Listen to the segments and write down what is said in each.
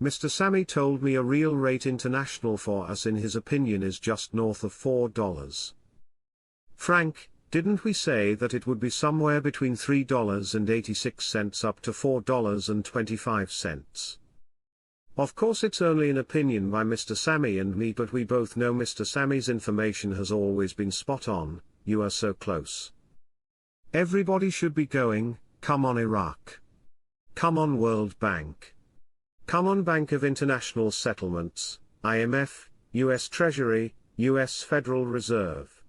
Mr. Sammy told me a real rate international for us in his opinion is just north of $4. Frank, didn't we say that it would be somewhere between $3.86 up to $4.25? Of course it's only an opinion by Mr. Sammy and me, but we both know Mr. Sammy's information has always been spot on. You are so close. Everybody should be going, come on Iraq. Come on World Bank. Come on Bank of International Settlements, IMF, US Treasury, US Federal Reserve.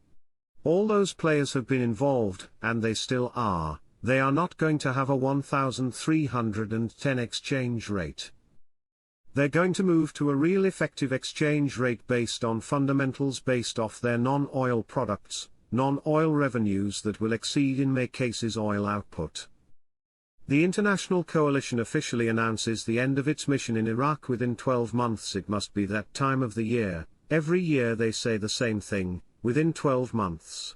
All those players have been involved, and they still are. They are not going to have a 1,310 exchange rate. They're going to move to a real effective exchange rate based on fundamentals based off their non-oil products, non-oil revenues that will exceed in many cases oil output. The international coalition officially announces the end of its mission in Iraq within 12 months. It must be that time of the year. Every year they say the same thing, within 12 months.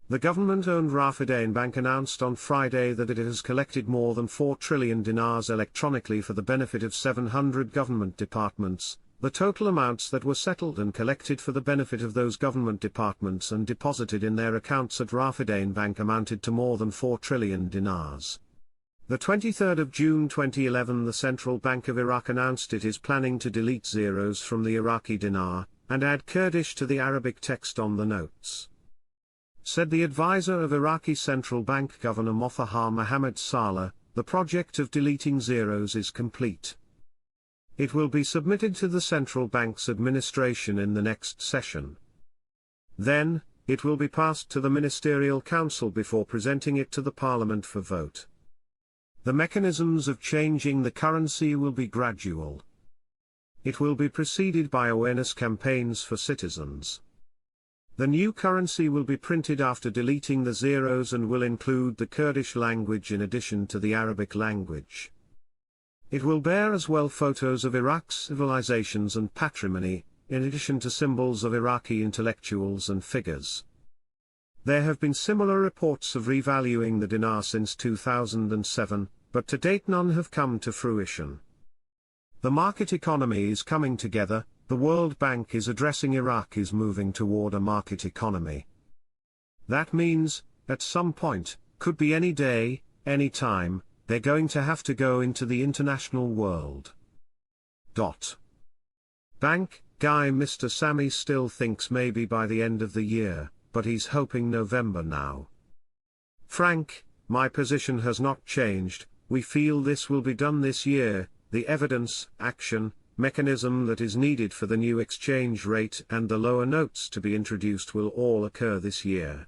The government-owned Iraqi Dinar Bank announced on Friday that it has collected more than 4 trillion dinars electronically for the benefit of 700 government departments. The total amounts that were settled and collected for the benefit of those government departments and deposited in their accounts at Iraqi Dinar Bank amounted to more than 4 trillion dinars. The 23rd of June 2011, the Central Bank of Iraq announced it is planning to delete zeros from the Iraqi dinar, and add Kurdish to the Arabic text on the notes. Said the advisor of Iraqi Central Bank Governor Mothahar Mohammed Saleh, the project of deleting zeros is complete. It will be submitted to the central bank's administration in the next session. Then, it will be passed to the Ministerial Council before presenting it to the Parliament for vote. The mechanisms of changing the currency will be gradual. It will be preceded by awareness campaigns for citizens. The new currency will be printed after deleting the zeros and will include the Kurdish language in addition to the Arabic language. It will bear as well photos of Iraq's civilizations and patrimony, in addition to symbols of Iraqi intellectuals and figures. There have been similar reports of revaluing the dinar since 2007, but to date none have come to fruition. The market economy is coming together. The World Bank is addressing Iraq is moving toward a market economy. That means, at some point, could be any day, any time, they're going to have to go into the international world. Bank guy Mr. Sammy still thinks maybe by the end of the year, but he's hoping November now. Frank, my position has not changed. We feel this will be done this year. The evidence, action, mechanism that is needed for the new exchange rate and the lower notes to be introduced will all occur this year.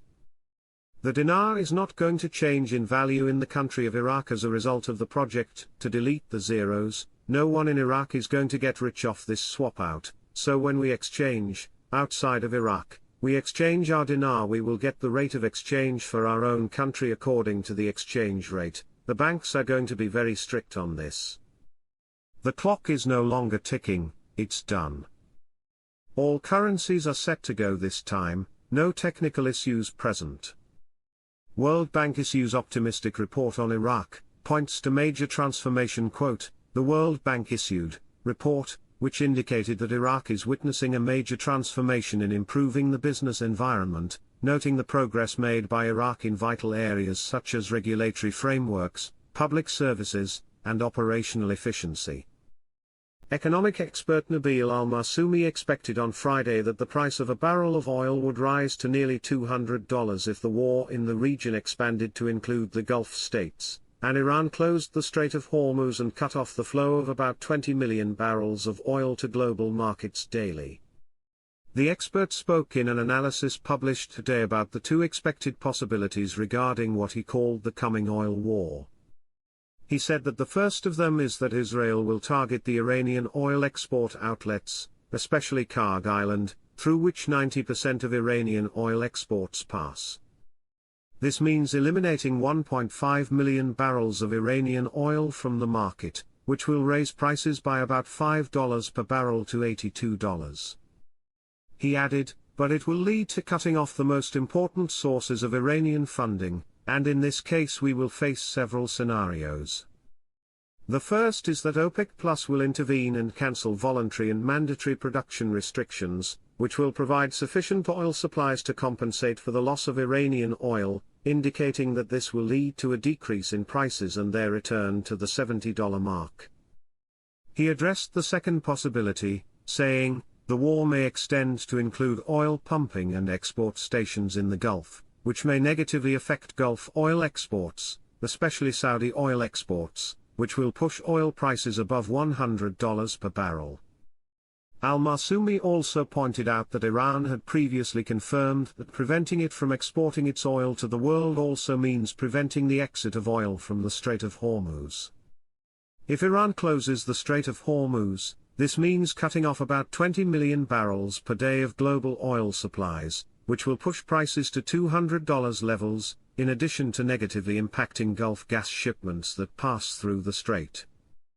The dinar is not going to change in value in the country of Iraq as a result of the project to delete the zeros. No one in Iraq is going to get rich off this swap out, so when we exchange, outside of Iraq, we exchange our dinar, we will get the rate of exchange for our own country according to the exchange rate. The banks are going to be very strict on this. The clock is no longer ticking, it's done. All currencies are set to go this time, no technical issues present. World Bank issues optimistic report on Iraq, points to major transformation. Quote, the World Bank issued report, which indicated that Iraq is witnessing a major transformation in improving the business environment, noting the progress made by Iraq in vital areas such as regulatory frameworks, public services, and operational efficiency. Economic expert Nabil Al-Masoumi expected on Friday that the price of a barrel of oil would rise to nearly $200 if the war in the region expanded to include the Gulf states, and Iran closed the Strait of Hormuz and cut off the flow of about 20 million barrels of oil to global markets daily. The expert spoke in an analysis published today about the two expected possibilities regarding what he called the coming oil war. He said that the first of them is that Israel will target the Iranian oil export outlets, especially Karg Island, through which 90% of Iranian oil exports pass. This means eliminating 1.5 million barrels of Iranian oil from the market, which will raise prices by about $5 per barrel to $82. He added, but it will lead to cutting off the most important sources of Iranian funding, and in this case we will face several scenarios. The first is that OPEC Plus will intervene and cancel voluntary and mandatory production restrictions, which will provide sufficient oil supplies to compensate for the loss of Iranian oil, indicating that this will lead to a decrease in prices and their return to the $70 mark. He addressed the second possibility, saying, "The war may extend to include oil pumping and export stations in the Gulf, which may negatively affect Gulf oil exports, especially Saudi oil exports, which will push oil prices above $100 per barrel." Al-Masoumi also pointed out that Iran had previously confirmed that preventing it from exporting its oil to the world also means preventing the exit of oil from the Strait of Hormuz. If Iran closes the Strait of Hormuz, this means cutting off about 20 million barrels per day of global oil supplies, which will push prices to $200 levels, in addition to negatively impacting Gulf gas shipments that pass through the strait.